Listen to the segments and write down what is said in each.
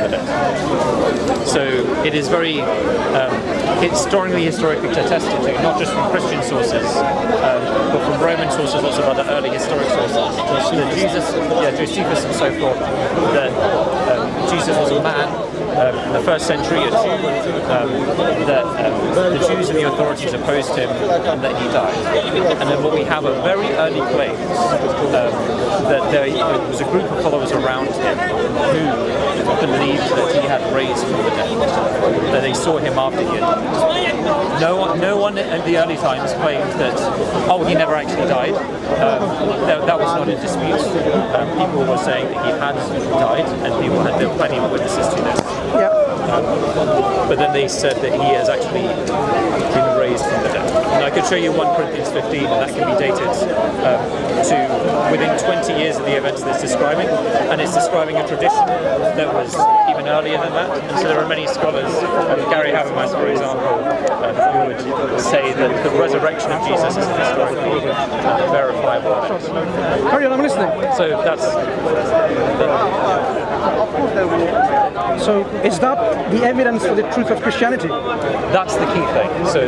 from the dead. So it is very historically attested to, not just from Christian sources, but from Roman sources, lots of other early historic sources. That Josephus and so forth, that Jesus was a man in the first century, a Jew, that the Jews and the authorities opposed him and that he died. And then what we have are very early claims that there was a group of followers around him who believed that he had raised from the dead, that they saw him after he had died. No one in the early times claimed that, he never actually died. That was not in dispute. People were saying that he had died, and there were plenty of witnesses to this. But then they said that he has actually been raised from the dead. And I could show you 1 Corinthians 15, and that can be dated to within 20 years of the events that it's describing, and it's describing a tradition that was even earlier than that. And so there are many scholars, Gary Habermas, for example, who would say that the resurrection of Jesus is a historically verifiable event. Carry on, I'm listening. So that's... So is that the evidence for the truth of Christianity? That's the key thing. So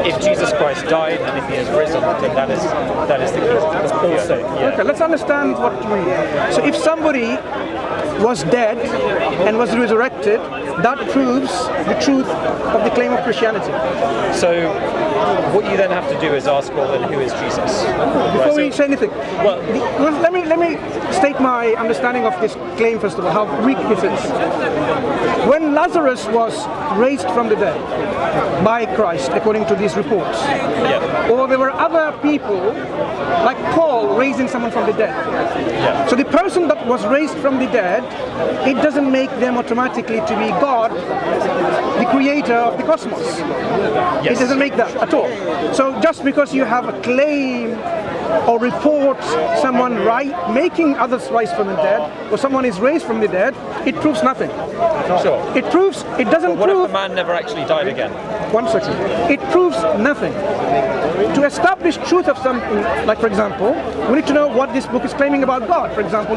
if Jesus Christ died and if he has risen, then that is the key. That's Paul saying. Yeah. Okay, let's understand what you mean. So if somebody was dead and was resurrected, that proves the truth of the claim of Christianity. So what you then have to do is ask, well, then who is Jesus? Before we say anything, let me state my understanding of this claim first of all, how weak this is. When Lazarus was raised from the dead by Christ, according to these reports, or there were other people, like Paul, raising someone from the dead. So the person that was raised from the dead, it doesn't make them automatically to be God, the creator of the cosmos. It doesn't make that at all. So just because you have a claim or report someone making others rise from the dead, or someone is raised from the dead, it proves nothing. Sure. It doesn't what prove... if the man never actually died again? 1 second. It proves nothing. To establish truth of something, like for example, we need to know what this book is claiming about God. For example,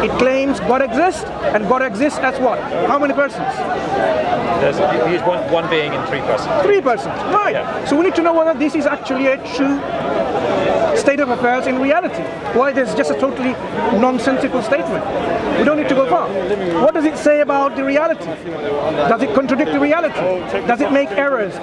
it claims God exists, and God exists as what? How many persons? There's one being in 3 persons. 3 persons, right. Yeah. So we need to know whether this is actually a true state of affairs in reality. Why there's just a totally nonsensical statement. We don't need to go far. What does it say about the reality? Does it contradict the reality? Does it make errors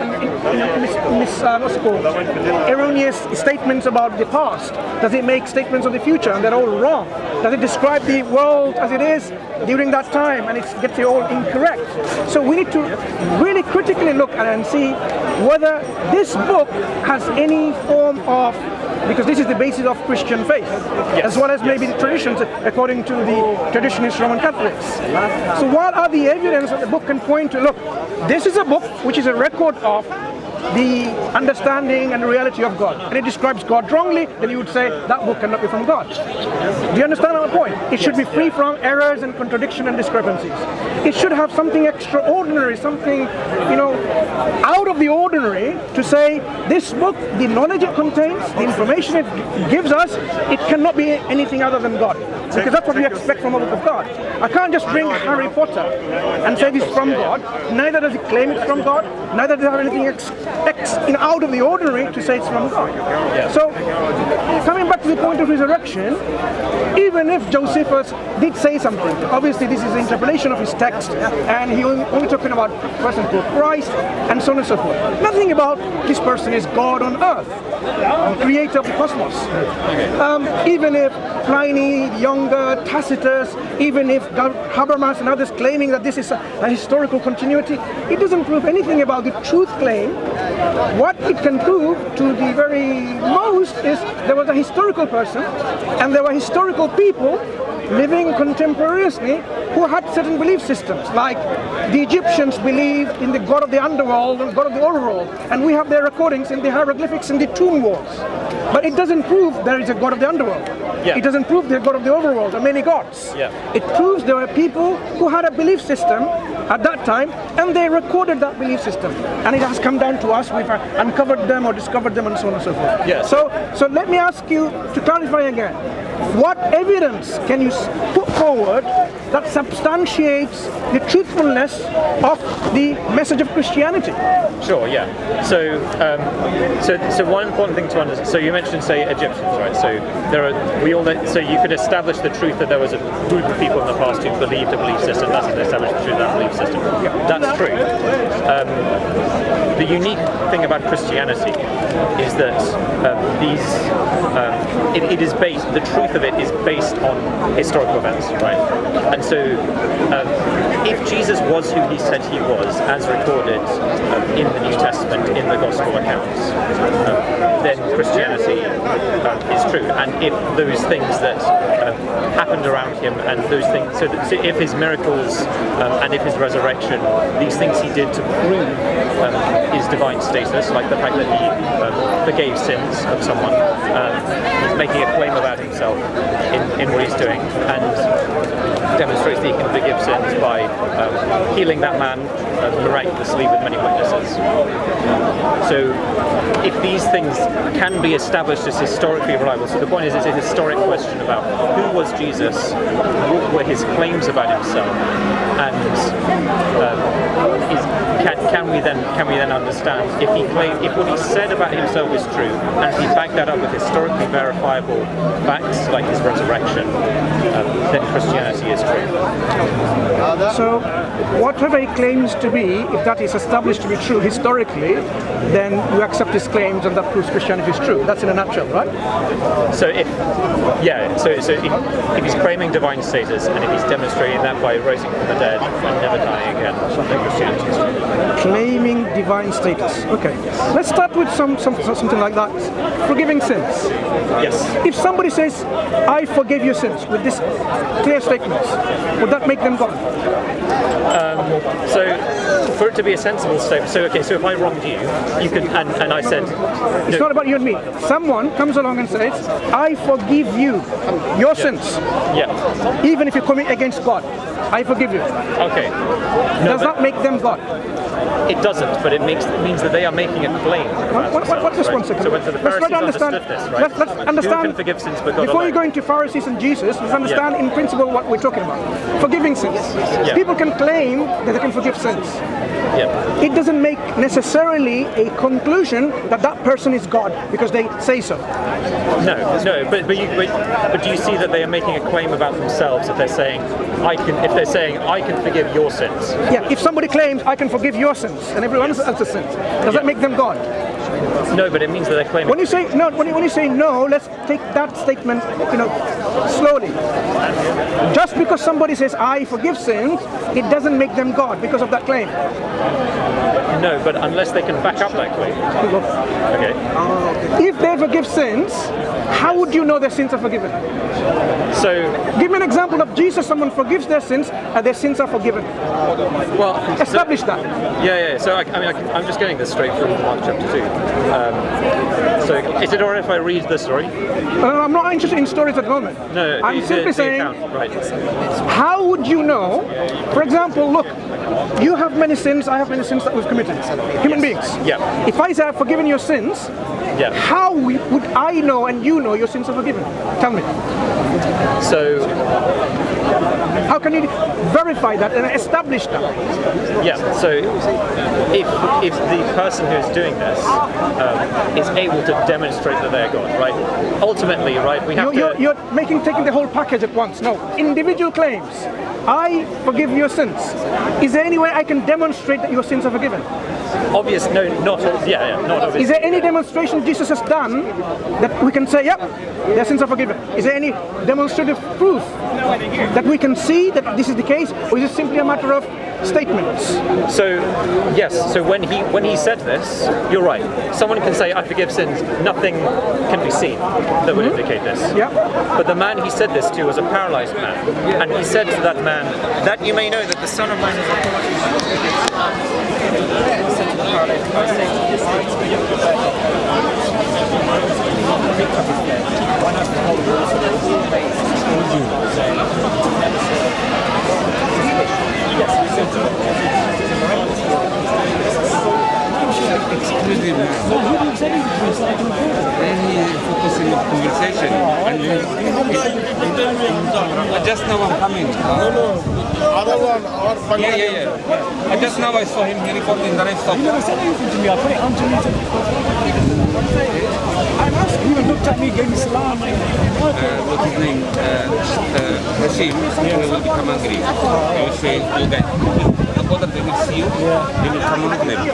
erroneous statements about the past? Does it make statements of the future and they're all wrong? Does it describe the world as it is during that time and it gets it all incorrect? So we need to really critically look at it and see whether this book has any form of, because this is the basis of Christian faith, as well as maybe the traditions according to the traditionalist Roman Catholics. So what are the evidence that the book can point to? Look, this is a book which is a record of the understanding and the reality of God, and it describes God wrongly, then you would say that book cannot be from God. Do you understand our point? It should be free from errors and contradiction and discrepancies. It should have something extraordinary, something, out of the ordinary, to say this book, the knowledge it contains, the information it gives us, it cannot be anything other than God. Because that's what we expect from a book of God. I can't just bring Harry Potter and say this is from God. Neither does it claim it's from God. Neither does it have anything out of the ordinary to say it's from God. So, coming back to the point of resurrection, even if Josephus did say something, obviously this is the interpolation of his text, and he only talking about a person called Christ, and so on and so forth. Nothing about this person is God on earth, the creator of the cosmos. Even if Pliny the Younger, Tacitus, even if Habermas and others claiming that this is a historical continuity, it doesn't prove anything about the truth claim. What it can prove to the very most is there was a historical person and there were historical people living contemporaneously who had certain belief systems, like the Egyptians believed in the god of the underworld and god of the overworld, and we have their recordings in the hieroglyphics in the tomb walls. But it doesn't prove there is a god of the underworld. It doesn't prove the god of the overworld. There are many gods. It proves there were people who had a belief system at that time, and they recorded that belief system. And it has come down to us. We've uncovered them or discovered them, and so on and so forth. So let me ask you to clarify again. What evidence can you put forward that substantiates the truthfulness of the message of Christianity. Sure, yeah. So, so one important thing to understand. So you mentioned, say, Egyptians, right? So so you could establish the truth that there was a group of people in the past who believed a belief system. That's an established the truth of that belief system. That's true. The unique thing about Christianity is that it is based. The truth of it is based on historical events, right? And so, if Jesus was who he said he was, as recorded in the New Testament, in the Gospel accounts, then Christianity is true. And if those things that happened around him, and those things, so if his miracles and if his resurrection, these things he did to prove his divine status, like the fact that he forgave sins of someone, he's making a claim about himself in what he's doing, and demonstrates that he can forgive sins by healing that man miraculously with many witnesses. So if these things can be established as historically reliable, so the point is it's a historic question about who was Jesus, what were his claims about himself, and can we then understand if what he said about himself is true, and if he backed that up with historically verifiable facts like his resurrection, then Christianity is true. So whatever he claims to be, if that is established to be true historically, then you accept his claims and that proves Christianity is true. That's in a nutshell, right? So if he's claiming divine status, and if he's demonstrating that by rising from the dead and never dying again, then Christianity is true. Claiming divine status. Okay. Let's start with something like that. Forgiving sins. Yes. If somebody says, I forgive your sins, with this clear statement, would that make them God? So for it to be a sensible statement, so if I wronged you, you could, and I said, it's not about you and me. Someone comes along and says, I forgive you your sins. Yeah. Even if you commit against God, I forgive you. Okay. Does that make them God? It doesn't, but it means that they are making a claim. What's this one second? So when the Pharisees understood this, right? Let's understand. Who can forgive sins but God before alone? you go into Pharisees and Jesus, let's understand in principle what we're talking about. Forgiving sins. Yeah. People can claim that they can forgive sins. Yeah. It doesn't make necessarily a conclusion that that person is God because they say so. No, but do you see that they are making a claim about themselves if they're saying I can forgive your sins? Yeah, if somebody claims I can forgive your sins and everyone else's sins, does that make them God? No, but it means that they're claiming. When you say no, when you say no, let's take that statement, slowly. Just because somebody says I forgive sins, it doesn't make them God because of that claim. No, but unless they can back up that claim. Okay. If they forgive sins, how would you know their sins are forgiven? So, give me an example of Jesus. Someone forgives their sins and their sins are forgiven. Well, establish that. Yeah. So I'm just getting this straight from Mark chapter 2. So is it alright if I read the story? I'm not interested in stories at the moment. No, I'm simply saying, right. How would you know? For example, look, you have many sins, I have many sins that we've committed. Human beings. Yeah. If I say I've forgiven your sins, how would I know and you know your sins are forgiven? Tell me. So, how can you verify that and establish that? Yeah, so if the person who is doing this is able to demonstrate that they're God, right? Ultimately, right, we have You're taking the whole package at once. No, individual claims. I forgive your sins. Is there any way I can demonstrate that your sins are forgiven? Not obvious. Is there any demonstration Jesus has done that we can say, yep, their sins are forgiven? Is there any demonstrative proof that we can see that this is the case, or is it simply a matter of statements? So, yes. So when he said this, you're right. Someone can say, "I forgive sins." Nothing can be seen that would indicate this. Yeah. But the man he said this to was a paralyzed man, and he said to that man, "That you may know that the Son of Man is Excluded. Then he focusing on conversation. question. And just now I'm coming. Other one or Yeah. Just now I saw him here recording, then I stopped. You never said anything to me. I put it underneath. I asked you and looked at me, gave me salam. What's his name? Hashim, he will become angry. He will say, you guys, the other they will see you, they will come on with them.